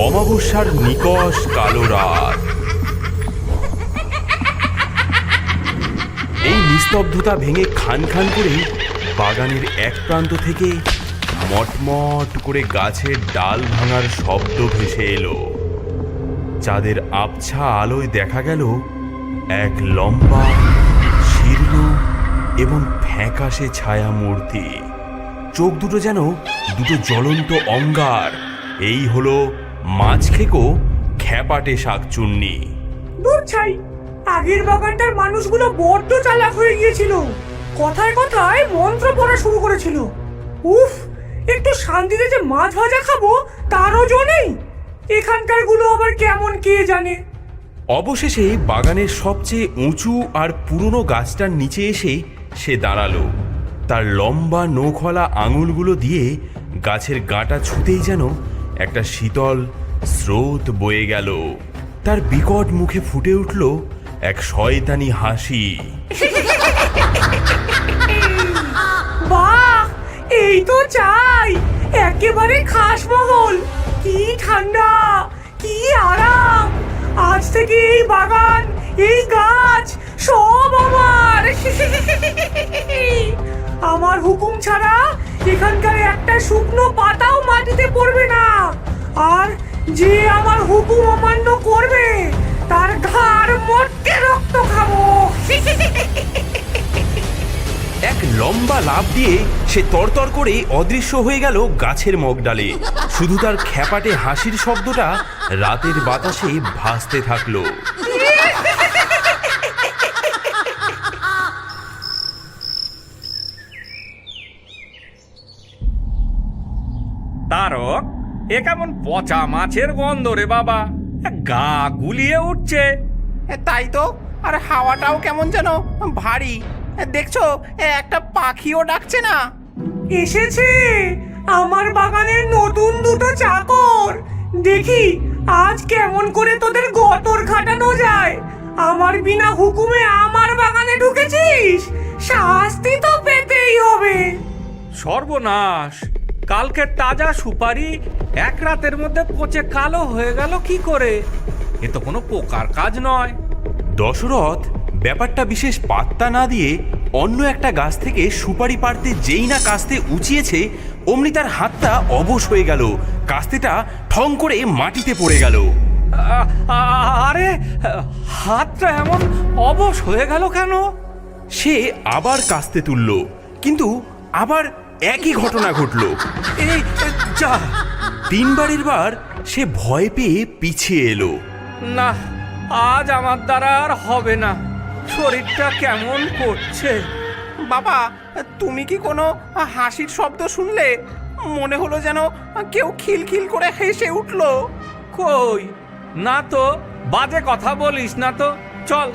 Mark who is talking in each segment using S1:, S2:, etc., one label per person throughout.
S1: অমাবস্যার নিকষ কালো রাত। এই নিস্তব্ধতা ভেঙে খান খান করে বাগানের এক প্রান্ত থেকে মটমট করে গাছের ডাল ভাঙার শব্দ ভেসে এলো। চাঁদের আবছা আলোয় দেখা গেল এক লম্বা, শীর্ণ এবং ফ্যাকাশে ছায়া মূর্তি। চোখ দুটো যেন দুটো জ্বলন্ত অঙ্গার। এই হলো মাছখেকো খ্যাপাটে শাকচুন্নি।
S2: দূর ছাই, আগের বাগানটার মানুষগুলো বড্ড চালাক হয়ে গিয়েছিল। কথায় কথায় মন্ত্র পড়া শুরু করেছিল। উফ, একটু শান্তিতে যে মাছ ভাজা খাবো তারও জো নেই। এখানকার গুলো আবার কেমন কে জানে।
S1: অবশেষে বাগানের সবচেয়ে উঁচু আর পুরনো গাছটার নিচে এসে সে দাঁড়ালো। তার লম্বা নখওয়ালা আঙুলগুলো দিয়ে গাছের গাঁটা ছুতেই যেন একটা শীতল স্রোত বয়ে গেল। তার বিকট মুখে ফুটে উঠল এক শয়তানি হাসি।
S2: বাহ, এই তো চাই, একেবারে খাসমহল। কি ঠান্ডা, কি আরাম। আজ থেকে এই বাগান, এই গাছ সব আমার। আমার হুকুম ছাড়া এখানকার একটা শুকনো পাতাও মাটিতে পড়বে না। আর যে আমার হুকুম অমান্য করবে তার ঘাড় মটকে রক্ত খাবো।
S1: এক লম্বা লাফ দিয়ে সে তরতর করে অদৃশ্য হয়ে গেল গাছের মগডালে। শুধু তার খ্যাপাটে হাসির শব্দটা রাতের বাতাসে ভাসতে থাকলো।
S3: তারক, এ কেমন পচা মাছের গন্ধ রে বাবা, গা গুলিয়ে উঠছে।
S4: তাই তো, আর হাওয়াটাও কেমন যেন ভারী। দেখছো, একটা পাখিও ডাকছে না।
S2: এসেছে আমার বাগানের নতুন দুটো চাকর। দেখি আজ কেমন করে তোদের গতর খাটানো যায়। আমার বিনা হুকুমে আমার বাগানে ঢুকেছিস, শাস্তি তো পেতেই হবে।
S3: সর্বনাশ, কালকে তাজা সুপারি এক রাতের মধ্যে পচে কালো হয়ে গেল কি করে? এ তো কোনো পোকার কাজ নয়।
S1: দশরথ ব্যাপারটা বিশেষ পাত্তা না দিয়ে অন্য একটা গাছ থেকে সুপারি পাড়তে যেই না কাস্তে উঁচিয়েছে, অমনি তার হাতটা অবশ হয়ে গেল। কাস্তেটা ঠং করে মাটিতে পড়ে গেল।
S3: আরে, হাতটা এমন অবশ হয়ে গেল কেন?
S1: সে আবার কাস্তে তুলল, কিন্তু আবার একই ঘটনা ঘটল।
S3: এই যা,
S1: তিনবারের বার সে ভয় পেয়ে পিছিয়ে এলো।
S3: না, আজ আমার দ্বারা আর হবে না। শরীরটা কেমন করছে।
S4: বাবা, তুমি কি কোনো হাসির শব্দ শুনলে? মনে হলো যেন কেউ খিলখিল করে হেসে উঠলো।
S3: কই না তো, বাজে কথা বলিস না তো। চল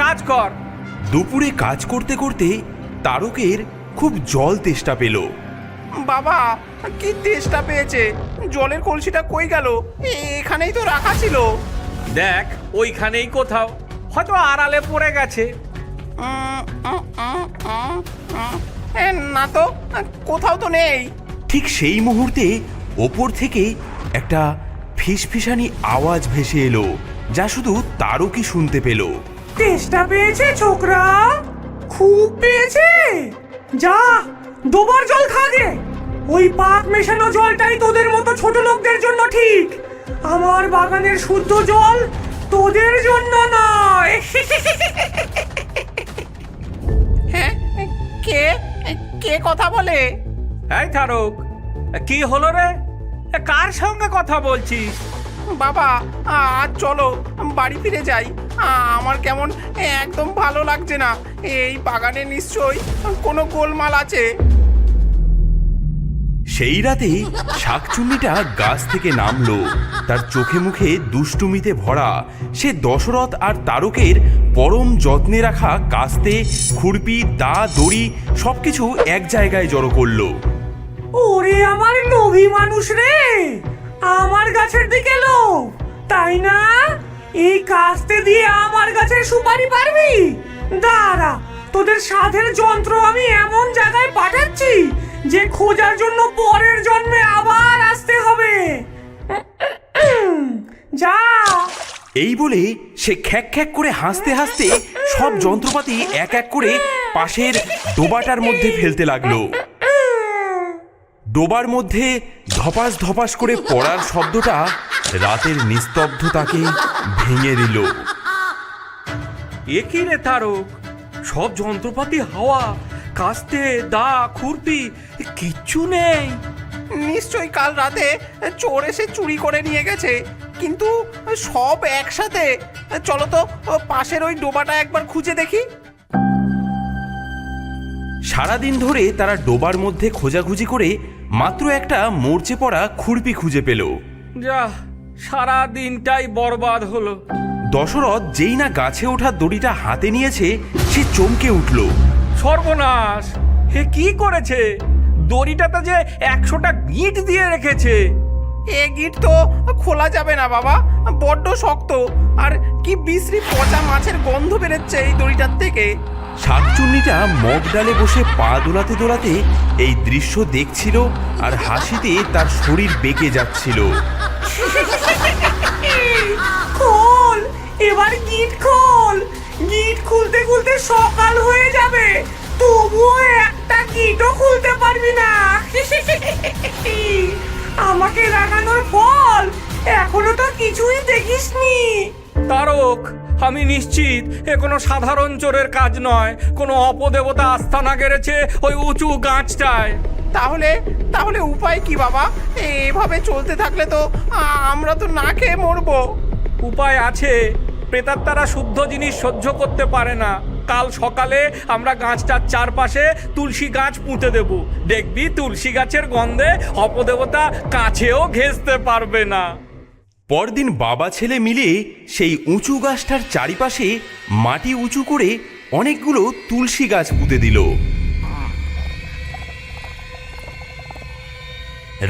S3: কাজ কর।
S1: দুপুরে কাজ করতে করতে তারকের খুব জল তেষ্টা পেল।
S4: বাবা, কি তেষ্টা পেয়েছে। জলের কলসিটা কই গেল? এখানেই তো রাখা ছিল।
S3: দেখ, ওইখানেই কোথাও, হয়তো আড়ালে পড়ে গেছে।
S4: না তো, কোথাও তো নেই।
S1: ঠিক সেই মুহূর্তে ওপর থেকে একটা ফিসফিসানি আওয়াজ ভেসে এলো, যা শুধু তারকই শুনতে পেল।
S2: তেষ্টা পেয়েছে ছোকরা, খুব পেয়েছে। যা, দুবার জল খা গে। ওই পাক মেশানো জলটাই তোদের মতো ছোট লোকদের জন্য ঠিক। আমার বাগানের শুদ্ধ জল তোদের জন্য নয়।
S4: হ্যাঁ, কে কে কথা বলে?
S3: এই তারক, কি হলো রে? কার সঙ্গে কথা বলছিস?
S4: বাবা, আজ চলো বাড়ি ফিরে যাই। আমার কেমন একদম ভালো লাগছে না। এই বাগানে নিশ্চয়ই কোনো গোলমাল আছে।
S1: সেই রাতে শাকচুন্নিটা গাছ থেকে নামলো। তার চোখে মুখে দুষ্টুমিতে ভরা। সে দশরথ আর তারকের পরম যত্নে রাখা কাস্তে, খুরপি, দা, দড়ি সবকিছু এক জায়গায় জড়ো করলো।
S2: ওরে আমার লোভী মানুষ রে, আমার গাছের দিকে লোভ, তাই না? এই কাস্তে দিয়ে আমার গাছের সুপারি পারবি? দাঁড়া, তোদের সাধের যন্ত্র আমি এমন জায়গায় পাঠাচ্ছি যে খোঁজার জন্য পরের জন্মে আবার আসতে হবে।
S1: এই বলে সে খ্যাক খ্যাক করে হাসতে হাসতে সব যন্ত্রপাতি এক এক করে পাশের ডোবাটার মধ্যে ফেলতে লাগলো। ডোবার মধ্যে ধপাস ধপাস করে পড়ার শব্দটা রাতের নিস্তব্ধতাকে ভেঙে দিল।
S3: এ কি রে তারক, সব যন্ত্রপাতি হাওয়া, কাস্তে, দা, খুরপি কিচ্ছু নেই।
S4: নিশ্চয়ই কাল রাতে চোর এসে চুরি করে নিয়ে গেছে, কিন্তু সব একসাথে। চলো তো পাশের ওই ডোবাটা একবার খুঁজে দেখি।
S1: সারাদিন ধরে তারা ডোবার মধ্যে খোঁজাখুঁজি করে মাত্র একটা মরচে পড়া খুরপি খুঁজে পেল।
S3: যা, সারা দিনটাই বরবাদ হলো।
S1: দশরথ যেই না গাছে ওঠা দড়িটা হাতে নিয়েছে সে চমকে উঠল।
S3: সর্বনাশ! হে কি করেছে? দড়িটাতে যে 100টা গিঁট দিয়ে রেখেছে।
S4: এ গিট তো খোলা যাবে না বাবা, বড্ড শক্ত, আর কি বিশ্রী পচা মাছের গন্ধ বেরোচ্ছে এই দড়িটার থেকে।
S1: শাকচুন্নিটা মগ ডালে বসে পা দোলাতে দোলাতে এই দৃশ্য দেখছিল আর হাসিতে তার শরীর বেঁকে যাচ্ছিল।
S2: খোল, এবার গিট খোল। গিট খুলতে খুলতে সকাল হয়ে যাবে, তবুও একটা গিটও খুলতে পারবি না। আমাকে রাগানোর ফল এখনো তো কিছুই দেখিসনি।
S3: তারক, আমি নিশ্চিত এ কোনো সাধারণ চোরের কাজ নয়। কোনো অপদেবতা আস্তানা গেড়েছে ওই উঁচু গাছটায়।
S4: তাহলে তাহলে উপায় কি বাবা? এভাবে চলতে থাকলে তো আমরা তো না খেয়ে মরবো।
S3: উপায় আছে। প্রেতাত্মারা শুদ্ধ জিনিস সহ্য করতে পারে না। কাল সকালে আমরা গাছটার চারপাশে তুলসী গাছ পুঁতে দেব। দেখবি তুলসী গাছের গন্ধে অপদেবতা কাছেও ঘেঁষতে পারবে না।
S1: পরদিন বাবা ছেলে মিলে সেই উঁচু গাছটার চারিপাশে মাটি উঁচু করে অনেকগুলো তুলসী গাছ পুঁতে দিল।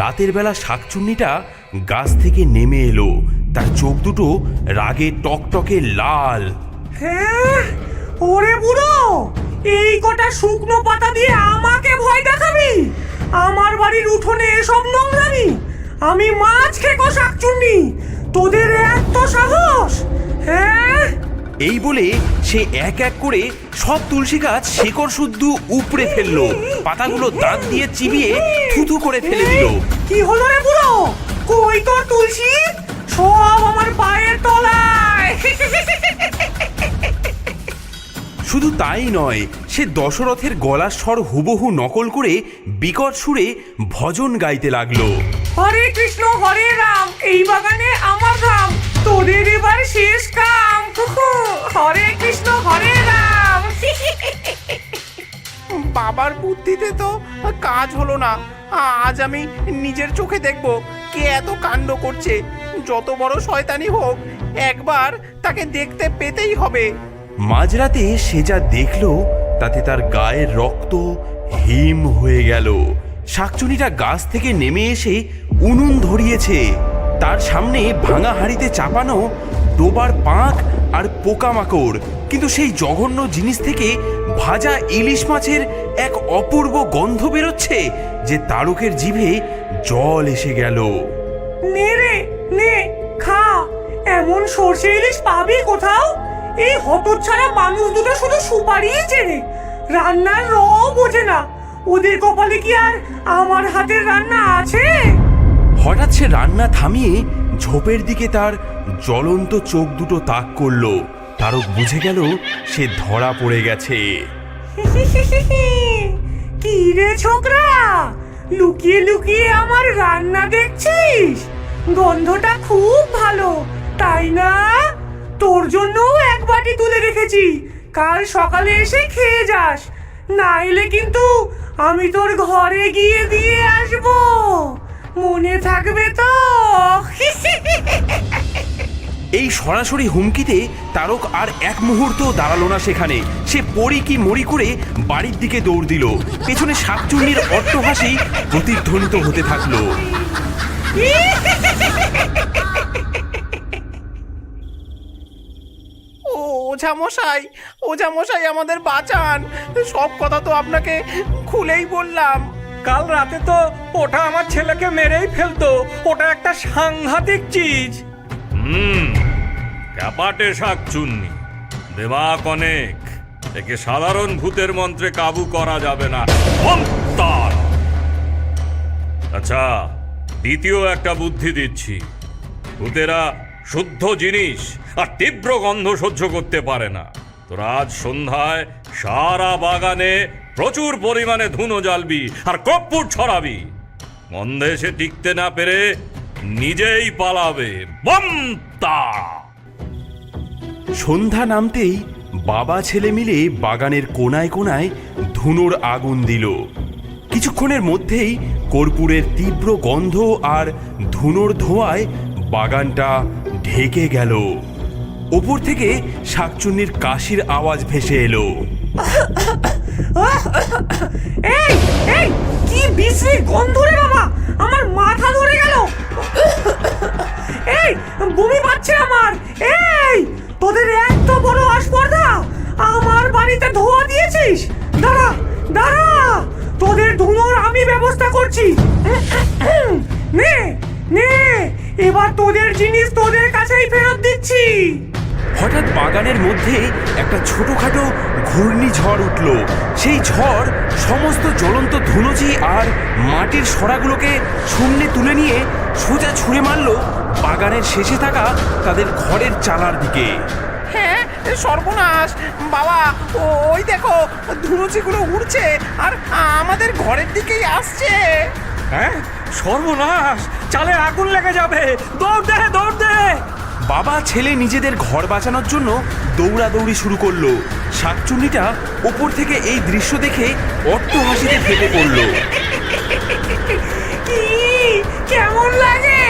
S1: রাতের বেলা শাকচুন্নিটা গাছ থেকে নেমে এলো। তার চোখ দুটো রাগে টকটকে লাল।
S2: হ্যাঁ, ওরে বুড়ো, এই কটা শুকনো পাতা দিয়ে আমাকে ভয় দেখাবি? আমার বাড়ির উঠোনে এসব নোংরামি? আমি মাছ খেকো শাকচুন্নি, তোদের এত সাহস? হ্যাঁ,
S1: এই বলে সে এক এক করে সব তুলসী গাছ শেকড় শুদ্ধ উপড়ে ফেললো। পাতাগুলো দাঁত দিয়ে চিবিয়ে থুথু করে ফেলে দিল।
S2: কি হলো রে বুড়ো? কই তোর তুলসী? সব আমার পায়ের তলায়।
S1: শুধু তাই নয়, সে দশরথের গলার স্বর হুবহু নকল করে বিকট সুরে ভজন গাইতে লাগলো।
S2: হরে কৃষ্ণ হরে রাম, এই বাগানে আমার ধাম, তোদের এবার শেষ কাম। হরে কৃষ্ণ হরে রাম।
S4: বাবার বুদ্ধিতে তো কাজ হলো না। আজ আমি নিজের চোখে দেখব কে এত কাণ্ড করছে। যত বড় শয়তানি হোক, একবার তাকে দেখতে পেতেই হবে।
S1: মাঝরাতে সে যা দেখলো তাতে তার গায়ের রক্ত হিম হয়ে গেল। শাকচুনিটা গাছ থেকে নেমে এসে উনুন ধরিয়েছে। তার সামনে ভাঙা হাঁড়িতে চাপানো ডোবার পাঁক আর পোকামাকড়, কিন্তু সেই জঘন্য জিনিস থেকে ভাজা ইলিশ মাছের এক অপূর্ব গন্ধ বেরোচ্ছে যে তারকের জিভে জল এসে গেল।
S2: নে রে নে, খা। এমন সর্ষে ইলিশ পাবি কোথাও? এই হতচ্ছাড়া মানুষ দুটো শুধু সুপারিই চেনে, রান্নার র বোঝে না। ওদের কপালে কি আর আমার হাতের রান্না আছে?
S1: হঠাৎ সে রান্না থামিয়ে ঝোপের দিকে তার জ্বলন্ত চোখ দুটো তাক করলো। তারক বুঝে গেল সে ধরা পড়ে গেছে।
S2: কি রে ছোকরা, লুকিয়ে লুকিয়ে আমার রান্না দেখছিস? গন্ধটা খুব ভালো, তাই না? তোর জন্যও এক বাটি তুলে রেখেছি, কাল সকালে এসে খেয়ে যাস। না এলে কিন্তু আমি তোর ঘরে গিয়ে দিয়ে আসবো, মনে থাকবে তো?
S1: এই সরাসরি হুমকিতে তারক আর এক মুহূর্ত দাঁড়ালো না সেখানে। সে পড়ি কি মরি করে বাড়ির দিকে দৌড় দিল। পেছনে শাকচুন্নির অট্টহাসি প্রতিধ্বনিত হতে থাকলো।
S4: ওঝামশাই, ওঝামশাই আমাদের বাঁচান। সব কথা তো আপনাকে খুলেই বললাম।
S3: কাল রাতে তো ওটা আমার ছেলেকে মেরেই ফেলতো। ওটা একটা সাংঘাতিক চিজ। ক্যাপাটে শাকচুন্নি, দেমাক অনেক, একে সাধারণ ভূতের মন্ত্রে কাবু করা যাবে না। মন্তার! আচ্ছা, দ্বিতীয় একটা বুদ্ধি দিচ্ছি। ভূতেরা শুদ্ধ জিনিস আর তীব্র গন্ধ সহ্য করতে পারে না। তোরা আজ সন্ধ্যায় সারা বাগানে প্রচুর পরিমাণে ধুনো জ্বালবি আর কর্পূর ছড়াবি। গন্ধে সে টিকতে না পেরে নিজেই পালাবে। বমতা!
S1: সন্ধ্যা নামতেই বাবা ছেলে মিলে বাগানের কোনায় কোনায় ধুনোর আগুন দিল। কিছুক্ষণের মধ্যেই কর্পূরের তীব্র গন্ধ আর ধুনোর ধোঁয়ায় বাগানটা ঢেকে গেল। ওপর থেকে শাকচুন্নির কাশির আওয়াজ ভেসে এলো।
S2: এই এই কি বিশ্রী গন্ধ রে বাবা, আমার মাথা ধরে গেল। এই বমি পাচ্ছে আমার। এই তোদের এত বড় আসপর্দা, আমার বাড়িতে ধোয়া দিয়েছিস। দাঁড়া দাঁড়া, তোদের ধুনোর আমি ব্যবস্থা করছি। নে নে, এবার তোদের জিনিস তোদের কাছেই ফেরত দিচ্ছি।
S1: হঠাৎ বাগানের মধ্যে একটা ছোটখাটো ঘূর্ণিঝড় উঠল। সেই ঝড় সমস্ত জ্বলন্ত ধুনুচি আর মাটির সরাগুলোকে শূন্যে তুলে নিয়ে সোজা ছুঁড়ে মারল বাগানের শেষে থাকা তাদের ঘরের চালার দিকে।
S4: হ্যাঁ, সর্বনাশ বাবা, ওই দেখো ধুনুচিগুলো উড়ছে আর আমাদের ঘরের দিকেই আসছে।
S3: হ্যাঁ, সর্বনাশ! চালে আগুন লেগে যাবে। দৌড় দে, দৌড় দে!
S1: বাবা ছেলে নিজেদের ঘর বাঁচানোর জন্য দৌড়াদৌড়ি শুরু করলো। শাকচুন্নিটা ওপর থেকে এই দৃশ্য দেখে অট্ট হাসিতে ফেটে পড়ল।
S2: কি কেমন লাগে?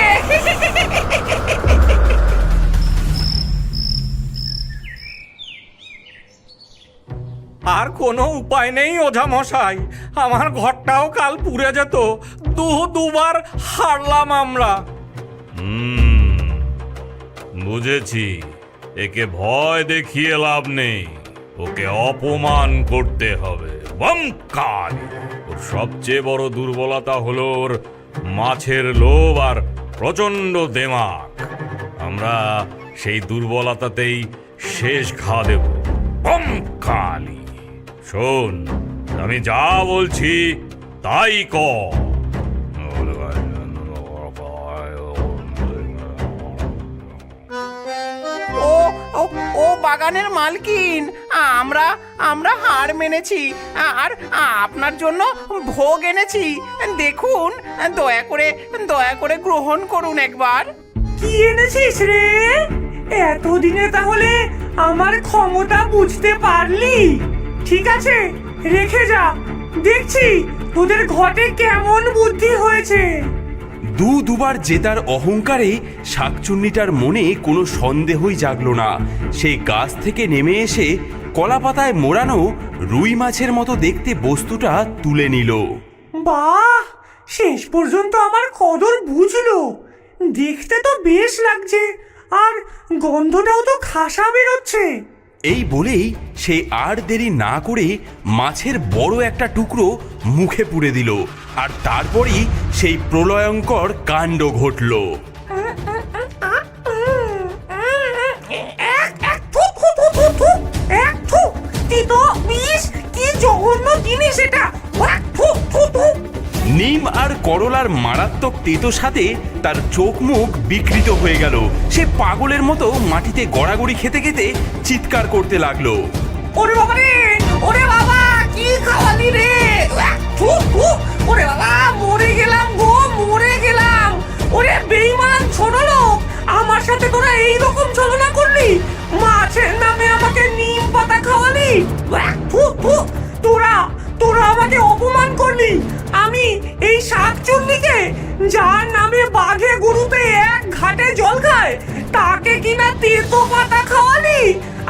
S3: আর কোনো উপায় নেই ওঝা মশাই, আমার ঘরটাও কাল পুড়ে যেত। দুবার হারলাম আমরা। বুঝেছি, একে ভয় দেখিয়ে লাভ নেই, ওকে অপমান করতে হবে। বঙ্কাল! ওর সবচেয়ে বড় দুর্বলতা হলো ওর মাছের লোভ আর প্রচন্ড দেমাক। আমরা সেই দুর্বলতাতেই শেষ ঘা দেব। বঙ্কালি! শোন, আমি যা বলছি তাই কর।
S4: ও ও ও বাগানের মালকিন, আমরা আমরা হার মেনেছি আর আপনার জন্য ভোগ এনেছি। দেখুন, দয়া করে গ্রহণ করুন একবার।
S2: কি এনেছিস রে? এতদিনে তাহলে আমার ক্ষমতা বুঝতে পারলি? ঠিক আছে, রেখে যা, দেখছি তোদের ঘটে কেমন বুদ্ধি হয়েছে।
S1: দুবার জেতার অহংকারে শাকচুন্নিটার মনে কোনো সন্দেহই জাগলো না। সে গাছ থেকে নেমে এসে কলাপাতায় মোড়ানো রুই মাছের মতো দেখতে বস্তুটা তুলে নিল।
S2: বাহ, শেষ পর্যন্ত আমার কদর বুঝলো। দেখতে তো বেশ লাগছে, আর গন্ধটাও তো খাসা বেরোচ্ছে।
S1: এই বলেই সে আর দেরি না করে মাছের বড় একটা টুকরো মুখে পুরে দিল, আর তারপরই সেই প্রলয়ঙ্কর কাণ্ড ঘটল।
S2: কি জঘন্য জিনিস এটা!
S1: নিম আর করলার মারাত্মক তেতো সাথে তার চোখ মুখ বিকৃত হয়ে গেল। সে পাগলের মতো মাটিতে গড়াগড়ি খেতে খেতে চিৎকার করতে লাগলো।
S2: ওরে বাবা রে, ওরে বাবা, কি খাওয়ালি রে! ওরে বাবা, মরে গেলাম গো, মরে গেলাম। ওরে বেঈমান ছোট লোক, আমার সাথে তোরা এইরকম ছলনা করলি? মাছের নামে আমাকে নিম পাতা খাওয়ালি? তোরা আমাকে অপমান করলি। আমি এই শাকচুন্নিকে, যার নামে বাঘে গরুতে এক ঘাটে জল খায়, তাকে কিনা তেতো পাতা খাওয়ালি?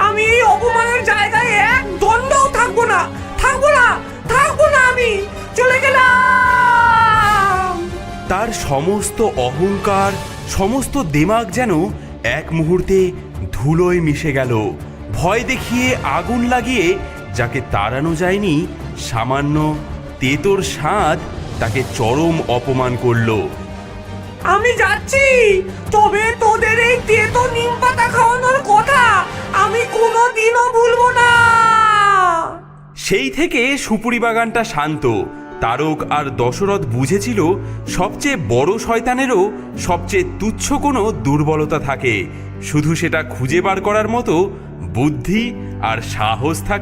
S2: আমি এই অপমানের জায়গায় এক দণ্ডও থাকবো না, আমি চলে গেলাম।
S1: তার সমস্ত অহংকার, সমস্ত দিমাগ যেন এক মুহূর্তে ধুলোয় মিশে গেল। ভয় দেখিয়ে আগুন লাগিয়ে যাকে তাড়ানো যায়নি, সামান্য তেতোর স্বাদ তাকে চরম অপমান করলো।
S2: আমি যাচ্ছি, তবে তোদের এই তেতো নিম পাতা খাওয়ানোর
S1: সেই থেকে সুপুরি বাগানটা শান্ত। তারক আর দশরথ বুঝেছিল সবচেয়ে বড় শয়তানেরও সবচেয়ে তুচ্ছ কোনো দুর্বলতা থাকে, শুধু সেটা খুঁজে বার করার মতো বুদ্ধি আর সাহস থাকে।